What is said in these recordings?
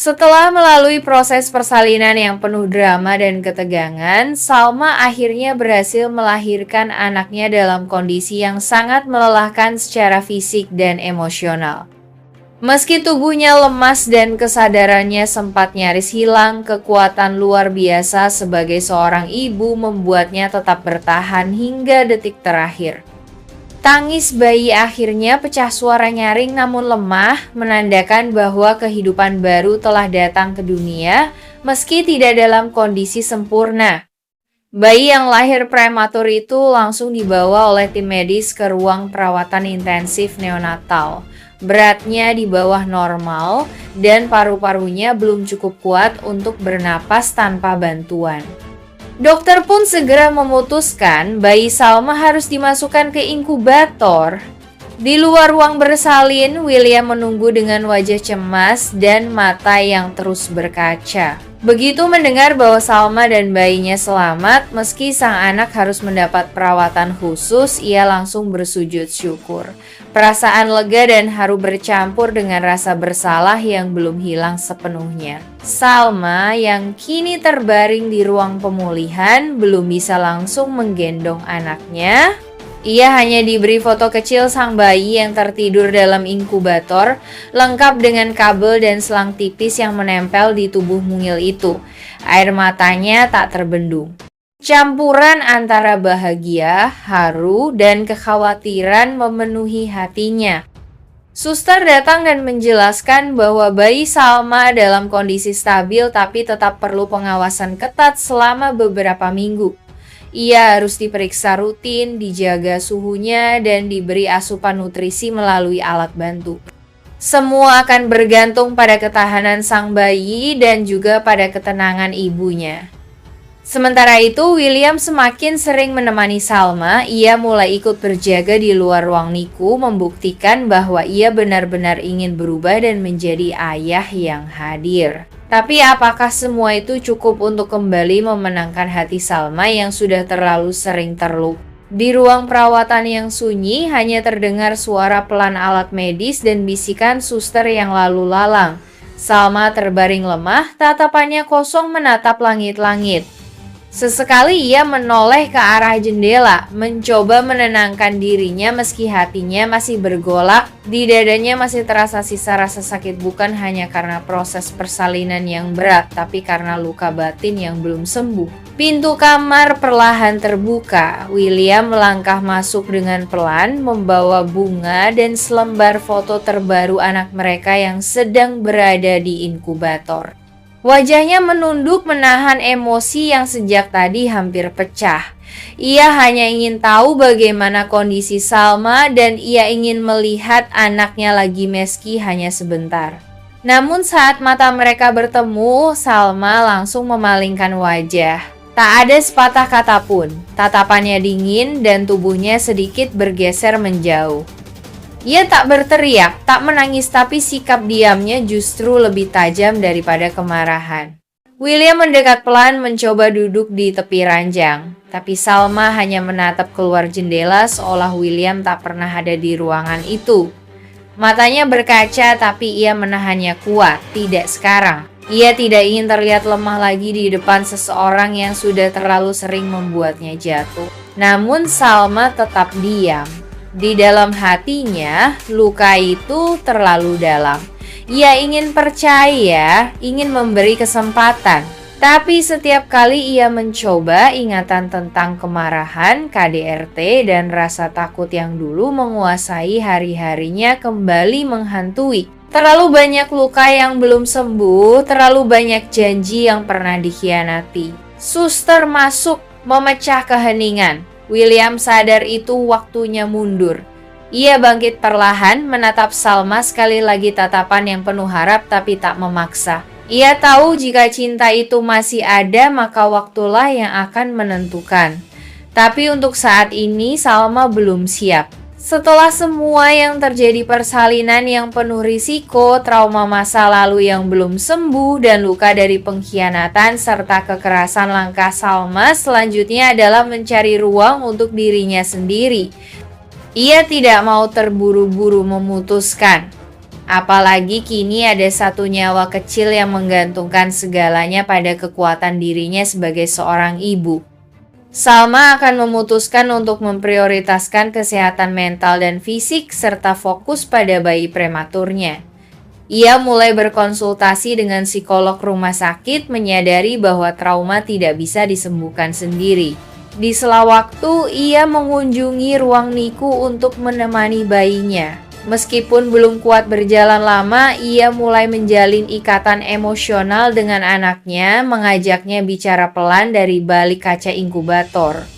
Setelah melalui proses persalinan yang penuh drama dan ketegangan, Salma akhirnya berhasil melahirkan anaknya dalam kondisi yang sangat melelahkan secara fisik dan emosional. Meski tubuhnya lemas dan kesadarannya sempat nyaris hilang, kekuatan luar biasa sebagai seorang ibu membuatnya tetap bertahan hingga detik terakhir. Tangis bayi akhirnya pecah suara nyaring namun lemah, menandakan bahwa kehidupan baru telah datang ke dunia meski tidak dalam kondisi sempurna. Bayi yang lahir prematur itu langsung dibawa oleh tim medis ke ruang perawatan intensif neonatal. Beratnya di bawah normal dan paru-parunya belum cukup kuat untuk bernapas tanpa bantuan. Dokter pun segera memutuskan bayi Salma harus dimasukkan ke inkubator. Di luar ruang bersalin, William menunggu dengan wajah cemas dan mata yang terus berkaca. Begitu mendengar bahwa Salma dan bayinya selamat, meski sang anak harus mendapat perawatan khusus, ia langsung bersujud syukur. Perasaan lega dan haru bercampur dengan rasa bersalah yang belum hilang sepenuhnya. Salma yang kini terbaring di ruang pemulihan belum bisa langsung menggendong anaknya. Ia hanya diberi foto kecil sang bayi yang tertidur dalam inkubator, lengkap dengan kabel dan selang tipis yang menempel di tubuh mungil itu. Air matanya tak terbendung. Campuran antara bahagia, haru, dan kekhawatiran memenuhi hatinya. Suster datang dan menjelaskan bahwa bayi Salma dalam kondisi stabil tapi tetap perlu pengawasan ketat selama beberapa minggu. Ia harus diperiksa rutin, dijaga suhunya, dan diberi asupan nutrisi melalui alat bantu. Semua akan bergantung pada ketahanan sang bayi dan juga pada ketenangan ibunya. Sementara itu, William semakin sering menemani Salma. Ia mulai ikut berjaga di luar ruang NICU, membuktikan bahwa ia benar-benar ingin berubah dan menjadi ayah yang hadir. Tapi apakah semua itu cukup untuk kembali memenangkan hati Salma yang sudah terlalu sering terluka? Di ruang perawatan yang sunyi, hanya terdengar suara pelan alat medis dan bisikan suster yang lalu lalang. Salma terbaring lemah, tatapannya kosong menatap langit-langit. Sesekali ia menoleh ke arah jendela, mencoba menenangkan dirinya meski hatinya masih bergolak. Di dadanya masih terasa sisa rasa sakit bukan hanya karena proses persalinan yang berat, tapi karena luka batin yang belum sembuh. Pintu kamar perlahan terbuka. William melangkah masuk dengan pelan, membawa bunga dan selembar foto terbaru anak mereka yang sedang berada di inkubator. Wajahnya menunduk menahan emosi yang sejak tadi hampir pecah. Ia hanya ingin tahu bagaimana kondisi Salma dan ia ingin melihat anaknya lagi meski hanya sebentar. Namun saat mata mereka bertemu, Salma langsung memalingkan wajah. Tak ada sepatah kata pun, tatapannya dingin dan tubuhnya sedikit bergeser menjauh. Ia tak berteriak, tak menangis, tapi sikap diamnya justru lebih tajam daripada kemarahan. William mendekat pelan mencoba duduk di tepi ranjang, tapi Salma hanya menatap keluar jendela seolah William tak pernah ada di ruangan itu. Matanya berkaca tapi ia menahannya kuat, tidak sekarang. Ia tidak ingin terlihat lemah lagi di depan seseorang yang sudah terlalu sering membuatnya jatuh. Namun Salma tetap diam. Di dalam hatinya, luka itu terlalu dalam. Ia ingin percaya, ingin memberi kesempatan. Tapi setiap kali ia mencoba, ingatan tentang kemarahan, KDRT, dan rasa takut yang dulu menguasai hari-harinya kembali menghantui. Terlalu banyak luka yang belum sembuh, terlalu banyak janji yang pernah dikhianati. Suster masuk, memecah keheningan. William sadar itu waktunya mundur. Ia bangkit perlahan, menatap Salma sekali lagi tatapan yang penuh harap tapi tak memaksa. Ia tahu jika cinta itu masih ada, maka waktulah yang akan menentukan. Tapi untuk saat ini, Salma belum siap. Setelah semua yang terjadi persalinan yang penuh risiko, trauma masa lalu yang belum sembuh, dan luka dari pengkhianatan serta kekerasan, langkah Salma selanjutnya adalah mencari ruang untuk dirinya sendiri. Ia tidak mau terburu-buru memutuskan. Apalagi kini ada satu nyawa kecil yang menggantungkan segalanya pada kekuatan dirinya sebagai seorang ibu. Salma akan memutuskan untuk memprioritaskan kesehatan mental dan fisik serta fokus pada bayi prematurnya. Ia mulai berkonsultasi dengan psikolog rumah sakit, menyadari bahwa trauma tidak bisa disembuhkan sendiri. Di sela waktu, ia mengunjungi ruang NICU untuk menemani bayinya. Meskipun belum kuat berjalan lama, ia mulai menjalin ikatan emosional dengan anaknya, mengajaknya bicara pelan dari balik kaca inkubator.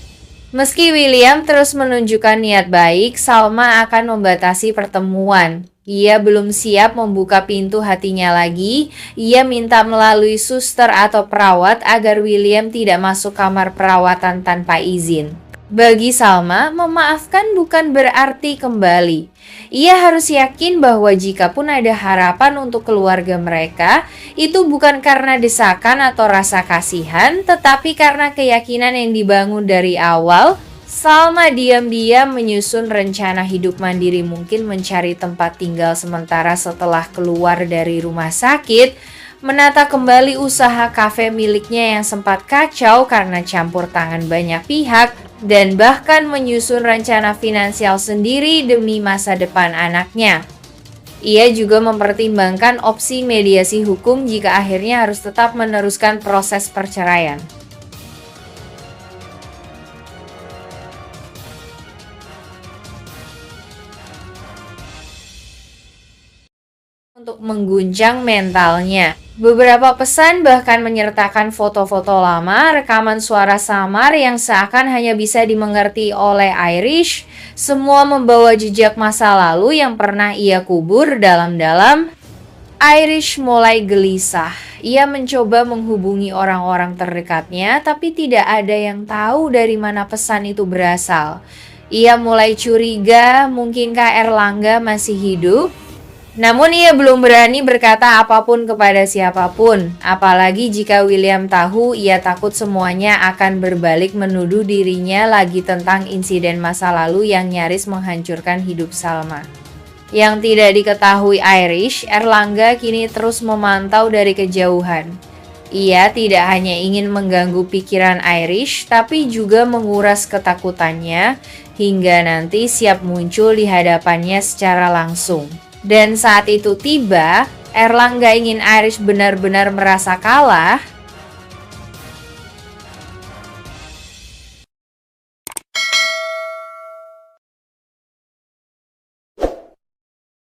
Meski William terus menunjukkan niat baik, Salma akan membatasi pertemuan. Ia belum siap membuka pintu hatinya lagi. Ia minta melalui suster atau perawat agar William tidak masuk kamar perawatan tanpa izin. Bagi Salma, memaafkan bukan berarti kembali. Ia harus yakin bahwa jikapun ada harapan untuk keluarga mereka, itu bukan karena desakan atau rasa kasihan, tetapi karena keyakinan yang dibangun dari awal. Salma diam-diam menyusun rencana hidup mandiri, mungkin mencari tempat tinggal sementara setelah keluar dari rumah sakit, menata kembali usaha kafe miliknya yang sempat kacau karena campur tangan banyak pihak, dan bahkan menyusun rencana finansial sendiri demi masa depan anaknya. Ia juga mempertimbangkan opsi mediasi hukum jika akhirnya harus tetap meneruskan proses perceraian. Untuk mengguncang mentalnya. Beberapa pesan bahkan menyertakan foto-foto lama, rekaman suara samar yang seakan hanya bisa dimengerti oleh Irish, semua membawa jejak masa lalu yang pernah ia kubur dalam-dalam. Irish mulai gelisah. Ia mencoba menghubungi orang-orang terdekatnya, tapi tidak ada yang tahu dari mana pesan itu berasal. Ia mulai curiga, mungkinkah Erlangga masih hidup? Namun ia belum berani berkata apapun kepada siapapun, apalagi jika William tahu. Ia takut semuanya akan berbalik menuduh dirinya lagi tentang insiden masa lalu yang nyaris menghancurkan hidup Salma. Yang tidak diketahui Irish, Erlangga kini terus memantau dari kejauhan. Ia tidak hanya ingin mengganggu pikiran Irish, tapi juga menguras ketakutannya hingga nanti siap muncul di hadapannya secara langsung. Dan saat itu tiba, Erlangga ingin Irish benar-benar merasa kalah.